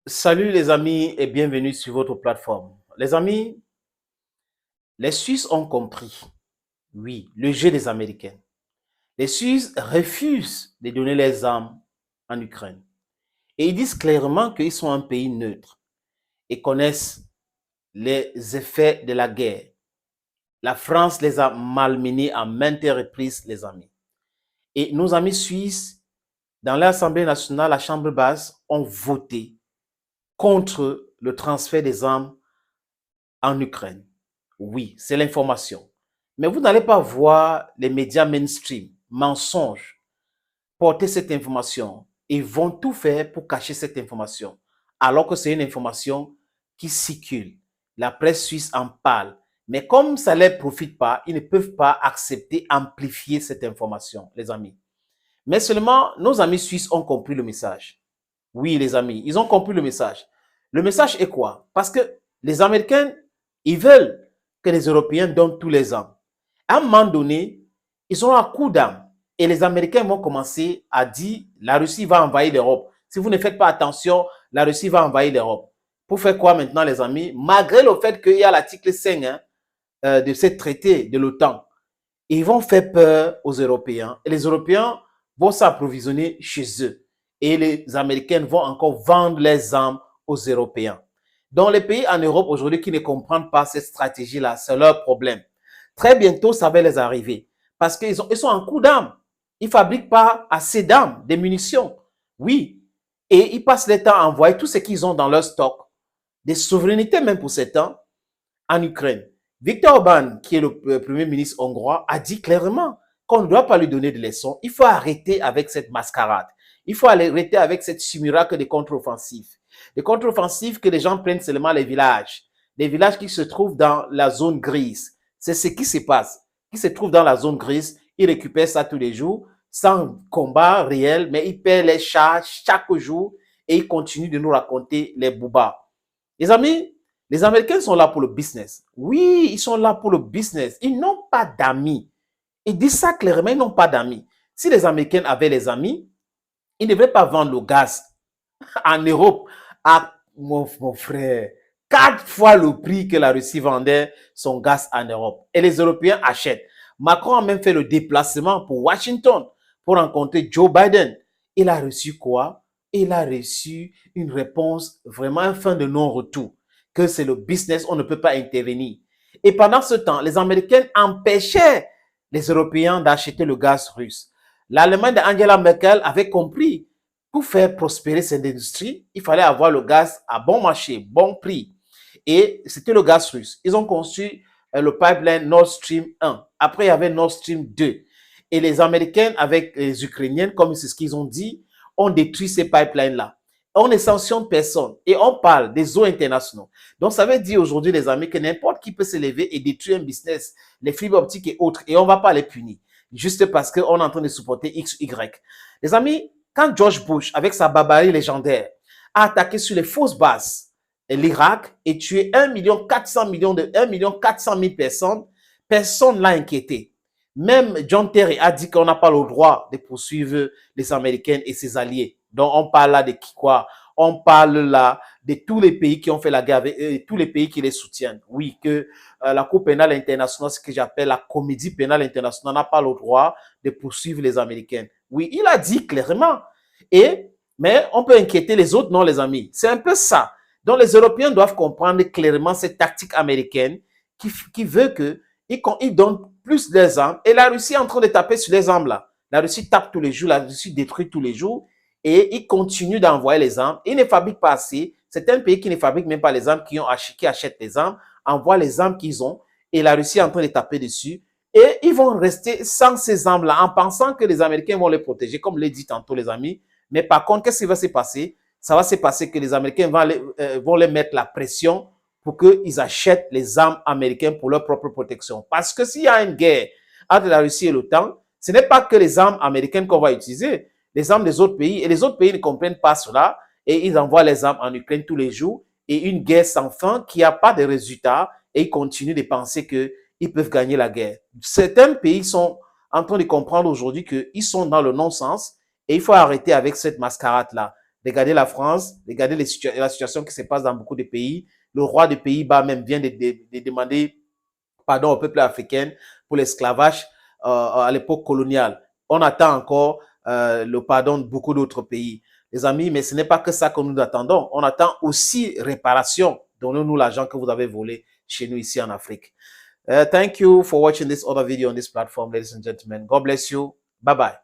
Salut les amis et bienvenue sur votre plateforme. Les amis, les Suisses ont compris, oui, le jeu des Américains. Les Suisses refusent de donner les armes en Ukraine. Et ils disent clairement qu'ils sont un pays neutre et connaissent les effets de la guerre. La France les a malmenés à maintes reprises, les amis. Et nos amis suisses, dans l'Assemblée nationale, la Chambre basse, ont voté contre le transfert des armes en Ukraine. Oui, c'est l'information. Mais vous n'allez pas voir les médias mainstream, mensonges, porter cette information. Ils vont tout faire pour cacher cette information, alors que c'est une information qui circule. La presse suisse en parle. Mais comme ça ne les profite pas, ils ne peuvent pas accepter, amplifier cette information, les amis. Mais seulement, nos amis suisses ont compris le message. Oui, les amis, ils ont compris le message. Le message est quoi? Parce que les Américains, ils veulent que les Européens donnent tous les ans. À un moment donné, ils ont un coup d'âme. Et les Américains vont commencer à dire, la Russie va envahir l'Europe. Si vous ne faites pas attention, la Russie va envahir l'Europe. Pour faire quoi maintenant, les amis? Malgré le fait qu'il y a l'article 5 de ce traité de l'OTAN, ils vont faire peur aux Européens. Et les Européens vont s'approvisionner chez eux. Et les Américains vont encore vendre les armes aux Européens. Donc, les pays en Europe aujourd'hui qui ne comprennent pas cette stratégie-là, c'est leur problème. Très bientôt, ça va les arriver. Parce qu'ils sont en coup d'armes. Ils ne fabriquent pas assez d'armes, des munitions. Oui. Et ils passent le temps à envoyer tout ce qu'ils ont dans leur stock, des souverainetés même pour ces temps, en Ukraine. Viktor Orban, qui est le premier ministre hongrois, a dit clairement qu'on ne doit pas lui donner de leçons. Il faut arrêter avec cette mascarade. Il faut arrêter avec cette simulacre de contre-offensive. Les contre-offensives que les gens prennent seulement les villages qui se trouvent dans la zone grise. C'est ce qui se passe. Qui se trouvent dans la zone grise, ils récupèrent ça tous les jours, sans combat réel, mais ils paient les charges chaque jour et ils continuent de nous raconter les boubas. Les amis, les Américains sont là pour le business. Oui, ils sont là pour le business. Ils n'ont pas d'amis. Ils disent ça clairement, ils n'ont pas d'amis. Si les Américains avaient les amis, ils ne devraient pas vendre le gaz en Europe à mon frère. 4 fois le prix que la Russie vendait son gaz en Europe. Et les Européens achètent. Macron a même fait le déplacement pour Washington pour rencontrer Joe Biden. Il a reçu quoi? Il a reçu une réponse vraiment un fin de non-retour. Que c'est le business, on ne peut pas intervenir. Et pendant ce temps, les Américains empêchaient les Européens d'acheter le gaz russe. L'Allemagne d'Angela Merkel avait compris pour faire prospérer cette industrie, il fallait avoir le gaz à bon marché, bon prix. Et c'était le gaz russe. Ils ont conçu le pipeline Nord Stream 1. Après, il y avait Nord Stream 2. Et les Américains, avec les Ukrainiens, comme c'est ce qu'ils ont dit, ont détruit ces pipelines-là. On ne sanctionne personne et on parle des eaux internationaux. Donc, ça veut dire aujourd'hui, les amis, que n'importe qui peut se lever et détruire un business, les fibres optiques et autres, et on ne va pas les punir, juste parce qu'on est en train de supporter X, Y. Les amis, quand George Bush, avec sa barbarie légendaire, a attaqué sur les fausses bases l'Irak et tué 1,4 million de personnes, personne ne l'a inquiété. Même John Terry a dit qu'on n'a pas le droit de poursuivre les Américains et ses alliés. Donc, on parle là de qui quoi? On parle là de tous les pays qui ont fait la guerre avec eux, tous les pays qui les soutiennent. Oui, que la Cour pénale internationale, ce que j'appelle la comédie pénale internationale, n'a pas le droit de poursuivre les Américains. Oui, il a dit clairement. Mais on peut inquiéter les autres, non, les amis. C'est un peu ça. Donc, les Européens doivent comprendre clairement cette tactique américaine qui veut qu'ils donnent plus des armes. Et la Russie est en train de taper sur les armes là. La Russie tape tous les jours, la Russie détruit tous les jours. Et ils continuent d'envoyer les armes. Ils ne fabriquent pas assez. C'est un pays qui ne fabrique même pas les armes, qui achètent les armes, envoient les armes qu'ils ont. Et la Russie est en train de taper dessus. Et ils vont rester sans ces armes-là en pensant que les Américains vont les protéger, comme l'a dit tantôt les amis. Mais par contre, qu'est-ce qui va se passer? Ça va se passer que les Américains vont les mettre la pression pour qu'ils achètent les armes américaines pour leur propre protection. Parce que s'il y a une guerre entre la Russie et l'OTAN, ce n'est pas que les armes américaines qu'on va utiliser, les armes des autres pays. Et les autres pays ne comprennent pas cela et ils envoient les armes en Ukraine tous les jours et une guerre sans fin qui n'a pas de résultat et ils continuent de penser qu'ils peuvent gagner la guerre. Certains pays sont en train de comprendre aujourd'hui qu'ils sont dans le non-sens et il faut arrêter avec cette mascarade-là. Regardez la France, regardez la situation qui se passe dans beaucoup de pays. Le roi des Pays-Bas même vient de demander pardon au peuple africain pour l'esclavage à l'époque coloniale. On attend encore le pardon de beaucoup d'autres pays. Les amis, mais ce n'est pas que ça que nous attendons. On attend aussi réparation. Donnez-nous l'argent que vous avez volé chez nous ici en Afrique. Thank you for watching this other video on this platform, ladies and gentlemen. God bless you. Bye-bye.